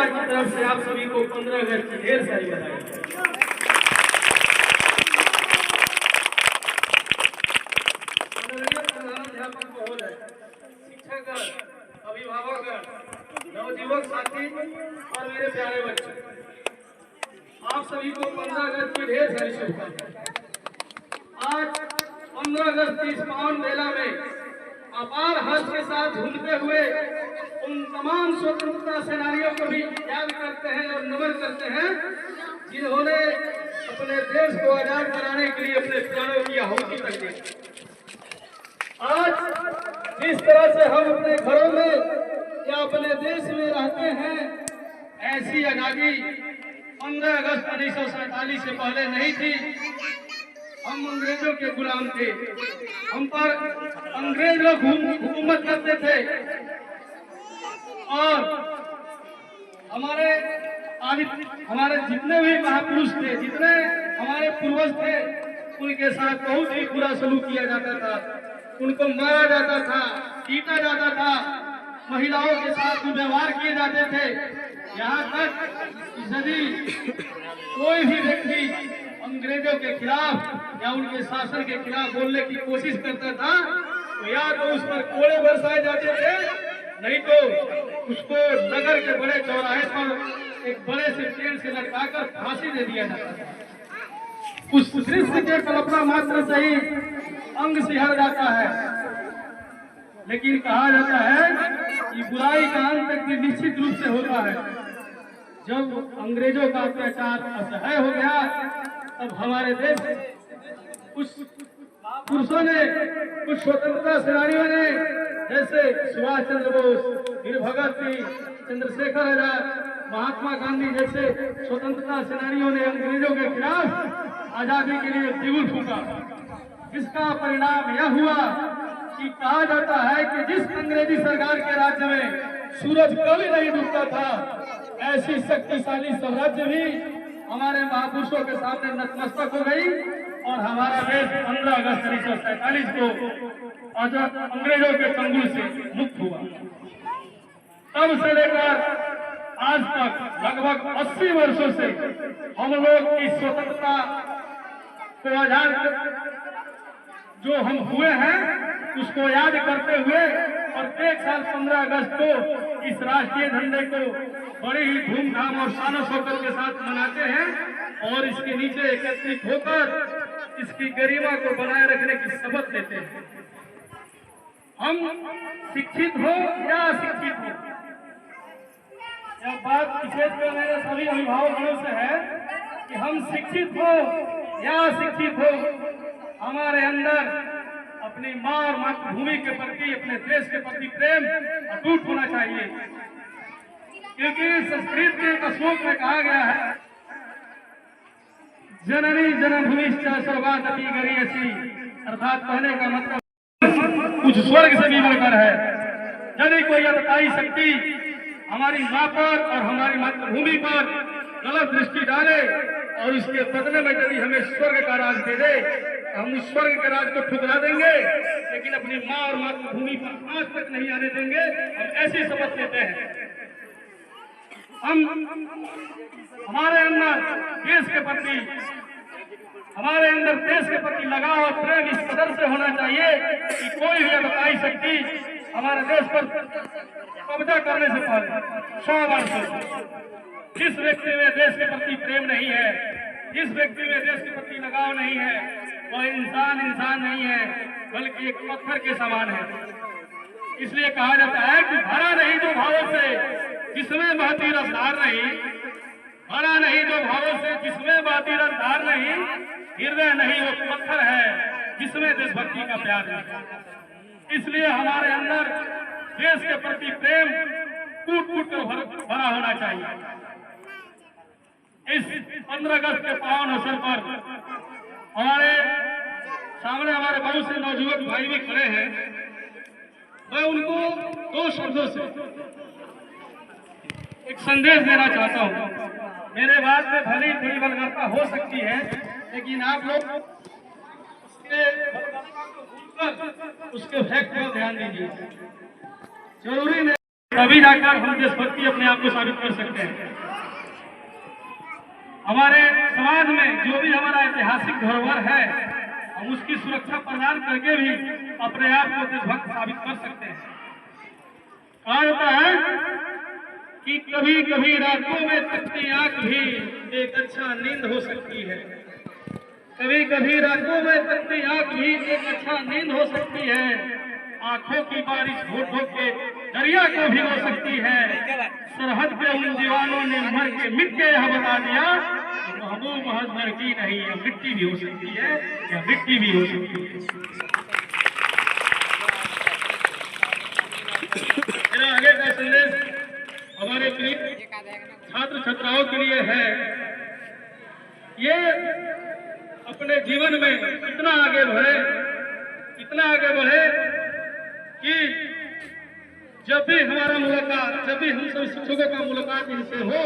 परिवार की तरफ से आप सभी को 15 अगस्त की ढेर सारी बधाई। प्रधानाध्यापक महोदय, शिक्षकगण, अभिभावकगण, नवयुवक साथी और मेरे प्यारे बच्चे, आप सभी को 15 अगस्त की ढेर सारी शुभकामनाएं। आज 15 अगस्त की इस पावन मेला में अपार हर्ष के साथ झूमते हुए उन तमाम स्वतंत्रता सेनानियों को भी याद करते हैं और नमन करते हैं जिन्होंने अपने देश को आजाद कराने के लिए अपने प्राणों की आहुति कर दी। आज जिस तरह से हम अपने घरों में या अपने देश में रहते हैं, ऐसी आजादी 15 अगस्त 1947 से पहले नहीं थी। हम अंग्रेजों के गुलाम थे, हम पर अंग्रेज लोग हुकूमत करते थे और हमारे जितने भी महापुरुष थे, जितने हमारे पूर्वज थे, उनके साथ बहुत ही बुरा सलूक किया जाता था। उनको मारा जाता था, पीटा जाता था, महिलाओं के साथ दुर्व्यवहार किए जाते थे। यहाँ तक यदि कोई भी व्यक्ति अंग्रेजों के खिलाफ या उनके शासन के खिलाफ बोलने की कोशिश करता था तो या तो उस पर कोड़े बरसाए जाते थे, नहीं तो उसको नगर के बड़े चौराहे पर एक बड़े से पेड़ से लटकाकर फांसी दे दिया जाता था। उस दृश्य के कल्पना मात्र से ही अंग सिहर जाता है। लेकिन कहा जाता है कि बुराई का अंत निश्चित रूप से होता है। जब अंग्रेजों का अत्याचार असह्य हो गया, तब हमारे देश कुछ पुरुषों ने, कुछ स्वतंत्रता सेनानियों ने, जैसे सुभाष चंद्र बोस, वीर भगत सिंह, चंद्रशेखर आजाद, महात्मा गांधी जैसे स्वतंत्रता सेनानियों ने अंग्रेजों के खिलाफ आजादी के लिए बिगुल फूंका। इसका परिणाम यह हुआ कि कहा जाता है कि जिस अंग्रेजी सरकार के राज्य में सूरज कभी नहीं डूबता था, ऐसी शक्तिशाली साम्राज्य भी हमारे महापुरुषों के सामने नतमस्तक हो गई और हमारा देश 15 अगस्त 1947 को अंग्रेजों के चंगुल से मुक्त हुआ। तब से लेकर आज तक लगभग 80 वर्षों से हम लोग की स्वतंत्रता को आजाद जो हम हुए हैं उसको याद करते हुए प्रत्येक साल 15 अगस्त को इस राष्ट्रीय झंडे को बड़े ही धूमधाम और शान शौकत के साथ मनाते हैं और इसके नीचे एकत्रित होकर इसकी गरिमा को बनाए रखने की शपथ लेते हैं। हम शिक्षित हो या अशिक्षित हो, यह बात विशेष कर मेरे सभी अभिभावकों से है कि हम शिक्षित हो या अशिक्षित हो, हमारे अंदर अपनी माँ और मातृभूमि के प्रति, अपने देश के प्रति प्रेम अटूट होना चाहिए। क्योंकि संस्कृत के एक श्लोक में कहा गया है, जननी जन्मभूमिश्च सर्वादपि गरीयसी, अर्थात कहने का मतलब कुछ स्वर्ग से भी बढ़कर है। यदि कोई अतताई शक्ति हमारी माँ पर और हमारी मातृभूमि पर गलत दृष्टि डाले और उसके बदले में यदि हमें स्वर्ग का राज दे दे, हम उस स्वर्ग के राज को ठुकरा देंगे, लेकिन अपनी माँ और मातृभूमि पर आज तक नहीं आने देंगे। हम ऐसी शपथ लेते हैं। हम हमारे अंदर देश के प्रति लगाव और प्रेम इस कदर से होना चाहिए कि कोई भी अतताई शक्ति हमारे देश पर कब्जा करने से पहले 100 वर्ष जिस व्यक्ति में देश के प्रति प्रेम नहीं है, जिस व्यक्ति में देश के प्रति लगाव नहीं है, वो इंसान नहीं है, बल्कि एक पत्थर के समान है। इसलिए कहा जाता है कि भरा नहीं जो भावों से जिसमें बहती रफ्तार नहीं, भरा नहीं जो भावों से जिसमें बहती रफ्तार नहीं, हृदय नहीं वो पत्थर है जिसमें देशभक्ति का प्यार नहीं। इसलिए हमारे अंदर देश के प्रति प्रेम कूट कूट कर भरा होना चाहिए। इस 15 अगस्त के पावन अवसर पर हमारे सामने हमारे बहुत से नौजुवान भाई भी खड़े हैं। मैं उनको 2 शब्दों से एक संदेश देना चाहता हूँ। मेरे बात में भले ही थोड़ी वल्गरता हो सकती है, लेकिन आप लोग उसके फैक्ट पर ध्यान दीजिए। जरूरी नहीं तभी जाकर हम देशभक्ति अपने आप को साबित कर सकते हैं। हमारे समाज में जो भी हमारा ऐतिहासिक धरोहर है, हम उसकी सुरक्षा प्रदान करके भी अपने आप को देशभक्त साबित कर सकते हैं। कहा जाता है कि कभी कभी रातों में तकती आंख भी एक अच्छा नींद हो सकती है। कभी कभी रातों में तकती आंख भी एक अच्छा नींद हो सकती है। आंखों की बारिश होठों के दरिया को भिगो सकती है। सरहद पे उन दीवानों ने मर के मिट के यह बता दिया, महबूब महज लड़की नहीं, या मिट्टी भी हो सकती है, या मिट्टी भी हो सकती है। मेरा आगे का संदेश हमारे प्रिय छात्र छात्राओं के लिए है। ये अपने जीवन में इतना आगे बढ़े कि जब भी हमारा मुलाकात, जब भी हम सब शिक्षकों का मुलाकात इनसे हो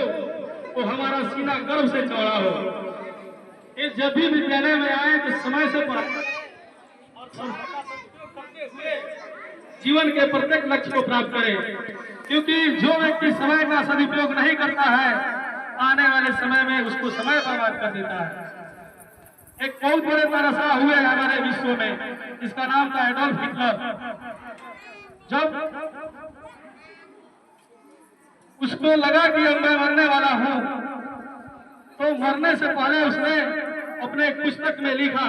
तो हमारा सीना गर्व से चौड़ा हो। ये जब भी विद्यालय में आए तो समय से पढ़े और जीवन के प्रत्येक लक्ष्य को प्राप्त करे, क्योंकि जो व्यक्ति समय का सदुपयोग नहीं करता है, आने वाले समय में उसको समय बर्बाद कर देता है। एक बहुत बड़े तानाशाह हुए हमारे विश्व में, जिसका नाम था एडोल्फ हिटलर। जब उसको लगा कि अब मैं मरने वाला हूं, तो मरने से पहले उसने अपने एक पुस्तक में लिखा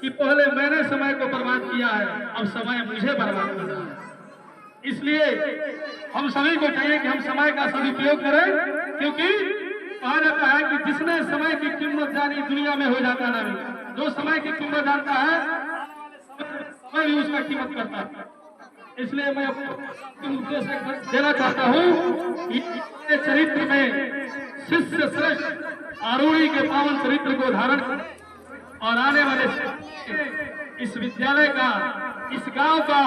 कि पहले मैंने समय को बर्बाद किया है, अब समय मुझे बर्बाद करना है। इसलिए हम सभी को चाहिए कि हम समय का सदुपयोग करें, क्योंकि कहा जाता है कि जिसने समय की कीमत जानी दुनिया में हो जाता ना। जो समय की कीमत जानता है, मैं भी उसका कीमत करता है। इसलिए मैं अपने उद्देश्य देना चाहता हूँ कि चरित्र में शिष्य श्रेष्ठ आरूढ़ी के पावन चरित्र को धारण और आने वाले इस विद्यालय का, इस गांव का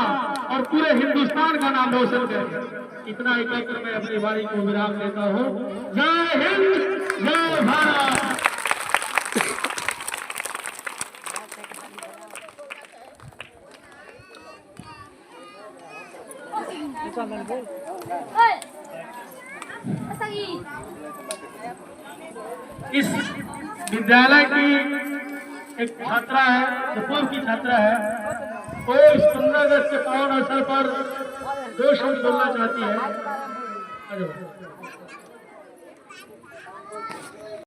और पूरे हिंदुस्तान का नाम रोशन करें। इतना ही कहकर मैं अपनी वाणी को विराम देता हूँ। जय हिंद, जय भारत। इस विद्यालय की एक छात्रा है, जयपुर की छात्रा है, वो इस 15 अगस्त के पावन अवसर पर 2 शब्द बोलना चाहती है।